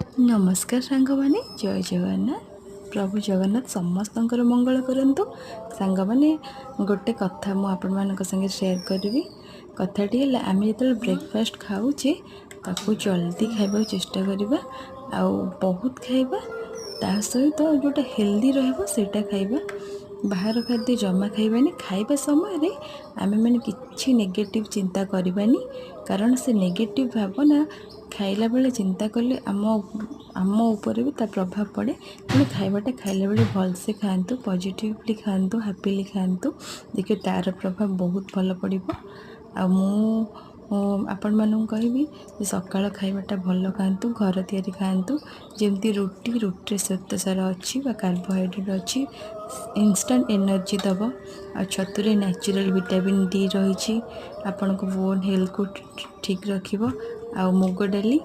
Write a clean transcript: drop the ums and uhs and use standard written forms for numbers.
नमस्कार सांग माने जय जगन्नाथ प्रभु जगन्नाथ समस्तଙ୍କର मंगल करंतु सांग माने गोटे कथा मु आपण मानक संगे शेयर करबी कथाटी है आम जो ब्रेकफास्ट खाऊे ताकू जल्दी खाइबा चेष्टा करबा आ बहुत खाइबा ता सहित जोटा हेल्दी रहबो सेटा खाइबा बाहर खाद्य जमा खाइबानी खाइबा समय आमे माने किछि नेगेटिव चिंता करबानी कारण से नेगेटिव भावना खाइला बेले चिंता कले आम ऊपर भी ता प्रभाव पड़े तेणु खाइबाटा खाइला बेले भलसे खातु पॉजिटिवली खातु हैप्पीली खातु देखिए तार प्रभाव बहुत भल पड़ो आ आपण मानू कहबी सकाळ खाइबाटा भल खातु घर तैयारी खातु जमती रुटी रुटी श्वेत सार अच्छी कार्बोहाइड्रेट अच्छी इंस्टेंट एनर्जी दब आ छतुरे नेचुरल विटामिन डी रही आपण को बोन हेल्थ को ठीक रखिबो आ मुग डाली